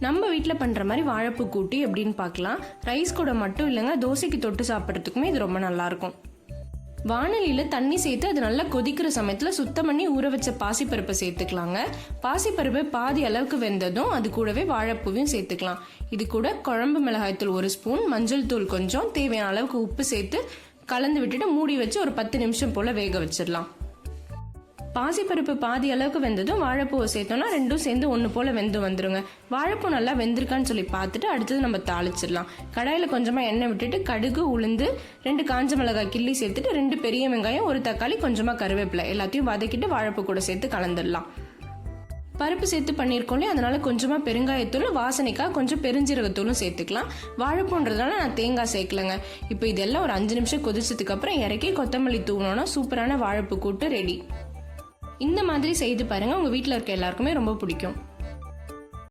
நம்ம வீட்டில் பண்ணுற மாதிரி வாழைப்பூ கூட்டு எப்படின்னு பார்க்கலாம். ரைஸ் கூட மட்டும் இல்லைங்க, தோசைக்கு தொட்டு சாப்பிட்றதுக்குமே இது ரொம்ப நல்லாயிருக்கும். வானலியில் தண்ணி சேர்த்து அது நல்லா கொதிக்கிற சமயத்தில் சுத்தம் பண்ணி ஊற வச்ச பாசிப்பருப்பை சேர்த்துக்கலாங்க. பாசிப்பருப்பு பாதி அளவுக்கு வெந்ததும் அது கூடவே வாழைப்பூவையும் சேர்த்துக்கலாம். இது கூட குழம்பு மிளகாய்த்தூள் 1 ஸ்பூன், மஞ்சள் தூள் கொஞ்சம், தேவையான அளவுக்கு உப்பு சேர்த்து கலந்து விட்டுட்டு மூடி வச்சு ஒரு 10 நிமிஷம் போல் வேக வச்சிடலாம். பாசிப்பருப்பு பாதி அளவுக்கு வெந்ததும் வாழைப்பூவை சேர்த்தோம்னா ரெண்டும் சேர்ந்து ஒன்று போல் வெந்து வந்துடுங்க. வாழைப்பூ நல்லா வெந்திருக்கான்னு சொல்லி பார்த்துட்டு அடுத்தது நம்ம தாளிச்சிடலாம். கடாயில் கொஞ்சமாக எண்ணெய் விட்டுட்டு கடுகு, உளுந்து, 2 காஞ்ச மிளகாய் கிள்ளி சேர்த்துட்டு 2 பெரிய வெங்காயம், 1 தக்காளி, கொஞ்சமாக கருவேப்பிலை எல்லாத்தையும் வதக்கிட்டு வாழைப்பூ கூட சேர்த்து கலந்துடலாம். பருப்பு சேர்த்து பண்ணியிருக்கோம்லே, அதனால கொஞ்சமாக பெருங்காயத்தூள், வாசனைக்காக கொஞ்சம் பெருஞ்சீரகத்தூளும் சேர்த்துக்கலாம். வாழைப்பூன்றதுனால நான் தேங்காய் சேர்க்கலைங்க. இப்போ இதெல்லாம் ஒரு 5 நிமிஷம் கொதிச்சதுக்கு அப்புறம் இறக்கி கொத்தமல்லி தூவினோன்னா சூப்பரான வாழைப்பூ கூட்டு ரெடி. இந்த மாதிரி செய்து பாருங்க, உங்க வீட்டில் இருக்க எல்லாருக்குமே ரொம்ப பிடிக்கும்.